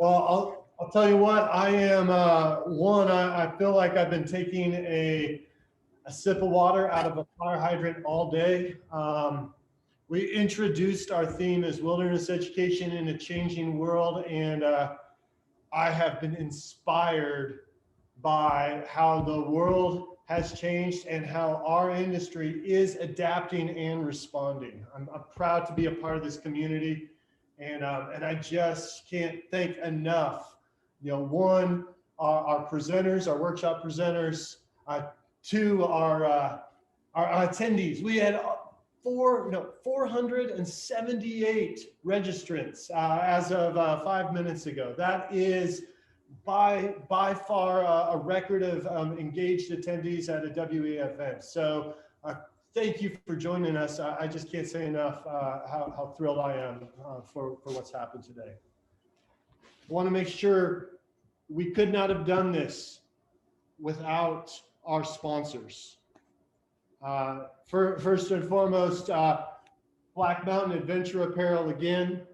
Well, I'll tell you what, I am, I feel like I've been taking a sip of water out of a fire hydrant all day. We introduced our theme as wilderness education in a changing world, and I have been inspired by how the world has changed and how our industry is adapting and responding. I'm proud to be a part of this community, and I just can't thank enough. One, our presenters, our workshop presenters. Two, our attendees. We had 478 registrants as of 5 minutes ago. That is by far a record of engaged attendees at a WEFM. So thank you for joining us. I just can't say enough how thrilled I am for what's happened today. I want to make sure we could not have done this without our sponsors. First and foremost, Black Mountain Adventure Apparel again.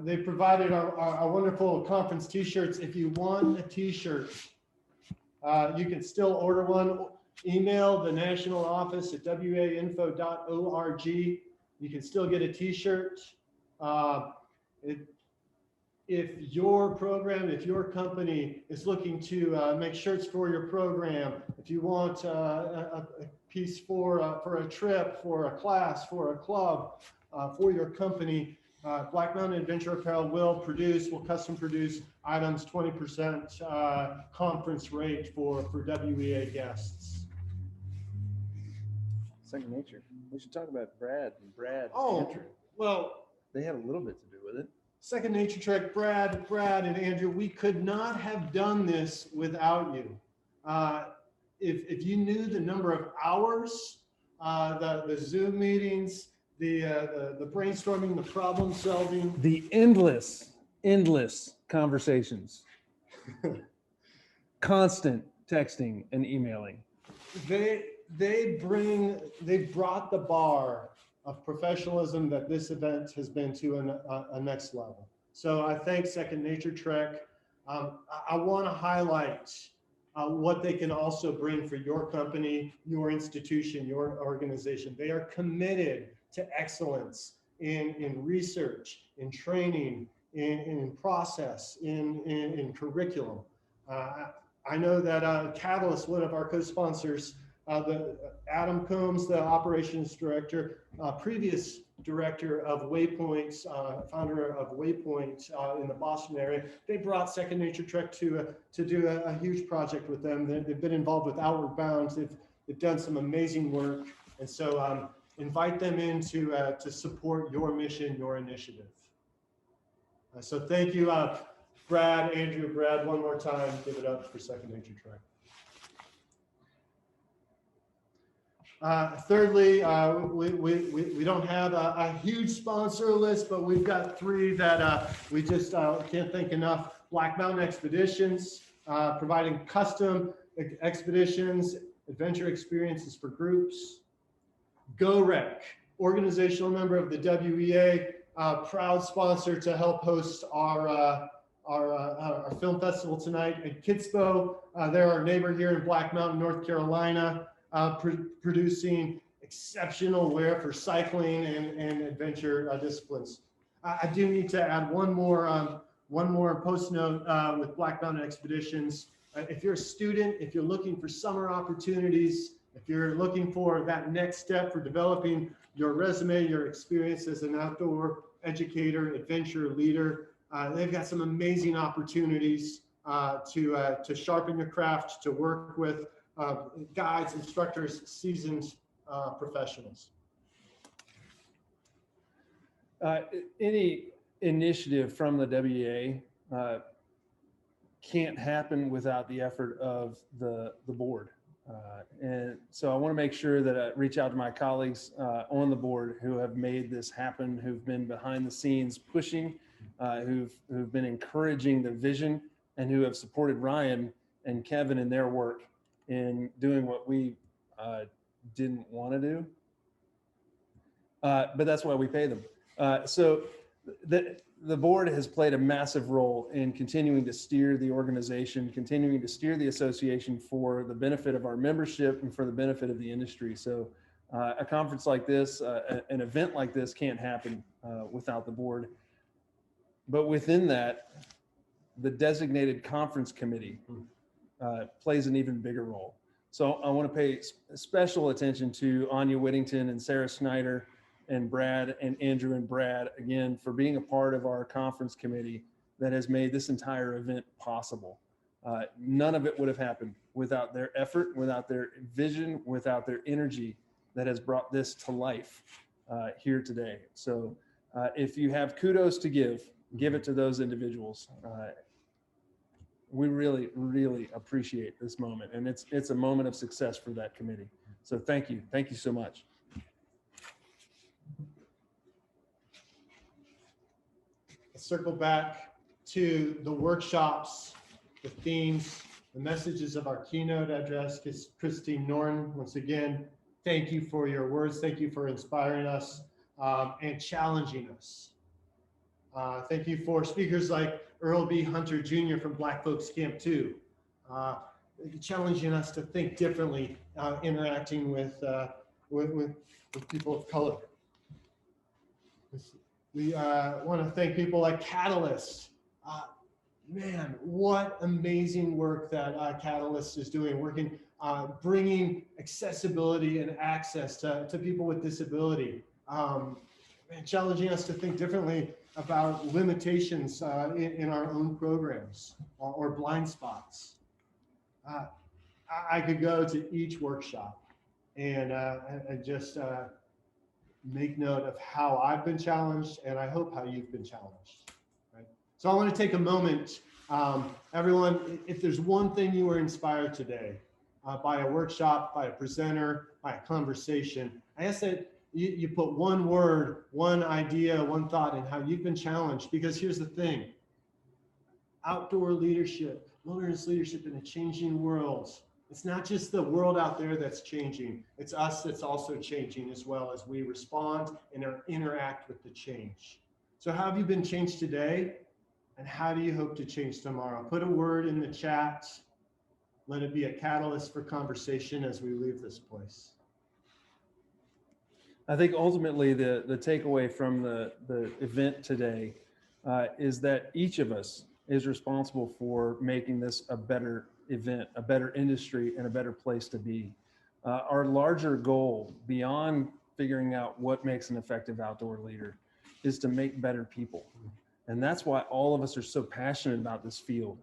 They provided our wonderful conference t-shirts. If you want a t-shirt, you can still order one. Email the national office at wainfo.org. You can still get a t-shirt. If your program, if your company is looking to make shirts for your program, if you want a piece for a trip, for a class, for a club, for your company, Black Mountain Adventure Apparel will custom produce items, 20% conference rate for WEA guests. Second Nature. We should talk about Brad and Andrew. Well, they had a little bit to do with it. Second Nature Trek, Brad and Andrew, we could not have done this without you. If you knew the number of hours, the Zoom meetings, the brainstorming, the problem solving, the endless conversations, constant texting and emailing. They brought the bar of professionalism that this event has been to a next level. So I thank Second Nature Trek. I want to highlight what they can also bring for your company, your institution, your organization. They are committed to excellence in research, in training, in process, in curriculum. I know that Catalyst, one of our co-sponsors, Adam Combs, the operations director, previous director of Waypoint, founder of Waypoint in the Boston area, they brought Second Nature Trek to do a huge project with them. They've been involved with Outward Bound. They've done some amazing work, and so invite them in to support your mission, your initiative. So thank you, Brad, Andrew, Brad, one more time. Give it up for Second Nature Trek. Thirdly, we don't have a huge sponsor list, but we've got three that we just can't thank enough. Black Mountain Expeditions, providing custom expeditions, adventure experiences for groups. GoRec, organizational member of the WEA, proud sponsor to help host our film festival tonight at Kitspo. They're our neighbor here in Black Mountain, North Carolina. Producing exceptional wear for cycling and adventure disciplines. I do need to add one more post note with Black Mountain Expeditions. If you're a student, if you're looking for summer opportunities, if you're looking for that next step for developing your resume, your experience as an outdoor educator, adventure leader, they've got some amazing opportunities to sharpen your craft, to work with guides, instructors, seasoned professionals. Any initiative from the WEA can't happen without the effort of the board. And so I want to make sure that I reach out to my colleagues on the board who have made this happen, who've been behind the scenes pushing, who've been encouraging the vision, and who have supported Ryan and Kevin in their work in doing what we didn't want to do, but that's why we pay them. So the board has played a massive role in continuing to steer the organization, continuing to steer the association for the benefit of our membership and for the benefit of the industry. So a conference like this, an event like this can't happen without the board. But within that, the designated conference committee plays an even bigger role. So I want to pay special attention to Anya Whittington and Sarah Snyder and Brad and Andrew and Brad, again, for being a part of our conference committee that has made this entire event possible. None of it would have happened without their effort, without their vision, without their energy that has brought this to life here today. So if you have kudos to give it to those individuals. We really, really appreciate this moment. And it's a moment of success for that committee. So thank you. Thank you so much. Let's circle back to the workshops, the themes, the messages of our keynote address. Christine Norton, once again, thank you for your words. Thank you for inspiring us and challenging us. Thank you for speakers like Earl B. Hunter Jr. from Black Folks Camp 2, challenging us to think differently, interacting with people of color. We want to thank people like Catalyst. Man, what amazing work that Catalyst is doing, working, bringing accessibility and access to people with disability, and challenging us to think differently about limitations in our own programs or blind spots. I could go to each workshop and just make note of how I've been challenged, and I hope how you've been challenged. Right? So I want to take a moment, everyone, if there's one thing you were inspired today by a workshop, by a presenter, by a conversation, I ask that you put one word, one idea, one thought in how you've been challenged, because here's the thing. Outdoor leadership, wilderness leadership in a changing world. It's not just the world out there that's changing. It's us that's also changing as well as we respond and interact with the change. So how have you been changed today? And how do you hope to change tomorrow? Put a word in the chat. Let it be a catalyst for conversation as we leave this place. I think ultimately the takeaway from the event today is that each of us is responsible for making this a better event, a better industry, and a better place to be. Our larger goal beyond figuring out what makes an effective outdoor leader is to make better people. And that's why all of us are so passionate about this field.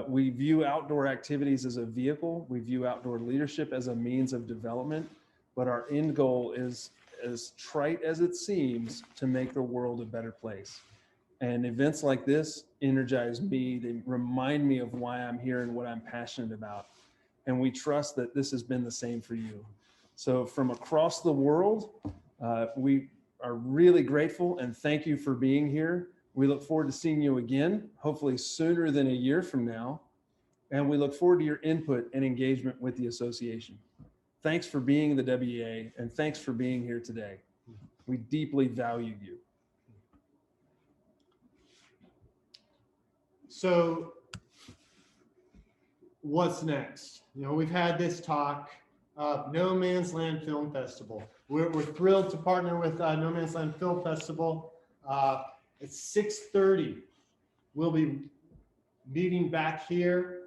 We view outdoor activities as a vehicle. We view outdoor leadership as a means of development, but our end goal is, as trite as it seems, to make the world a better place. And events like this energize me. They remind me of why I'm here and what I'm passionate about. And we trust that this has been the same for you. So from across the world, we are really grateful and thank you for being here. We look forward to seeing you again, hopefully sooner than a year from now. And we look forward to your input and engagement with the association. Thanks for being the WEA, and thanks for being here today. We deeply value you. So what's next? You know, we've had this talk of No Man's Land Film Festival. We're thrilled to partner with No Man's Land Film Festival. It's 6:30. We'll be meeting back here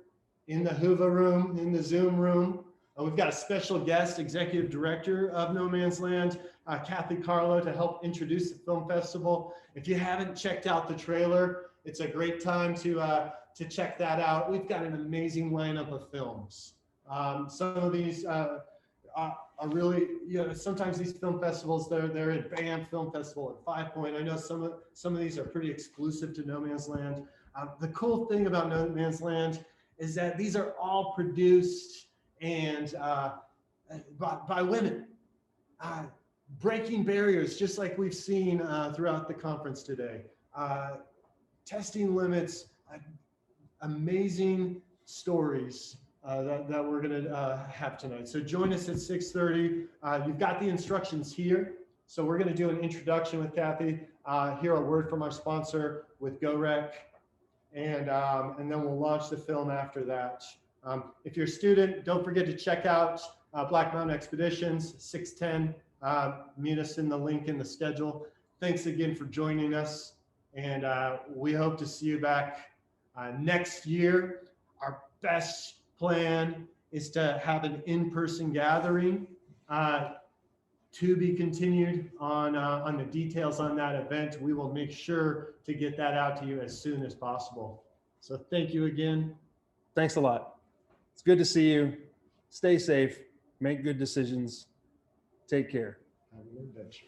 in the Hoover room, in the Zoom room. We've got a special guest, Executive Director of No Man's Land, Kathy Carlo, to help introduce the film festival. If you haven't checked out the trailer, it's a great time to check that out. We've got an amazing lineup of films. Some of these are really, you know, sometimes these film festivals, they're at Banff Film Festival at 5 Point. I know some of these are pretty exclusive to No Man's Land. The cool thing about No Man's Land is that these are all produced and by women, breaking barriers, just like we've seen throughout the conference today. Testing limits, amazing stories that we're going to have tonight. So join us at 6:30. You've got the instructions here. So we're going to do an introduction with Kathy, hear a word from our sponsor with GoRec, and then we'll launch the film after that. If you're a student, don't forget to check out Black Mountain Expeditions, 610. Meet us in the link in the schedule. Thanks again for joining us, and we hope to see you back next year. Our best plan is to have an in-person gathering. To be continued on the details on that event. We will make sure to get that out to you as soon as possible. So thank you again. Thanks a lot. It's good to see you. Stay safe, make good decisions. Take care. Have an adventure.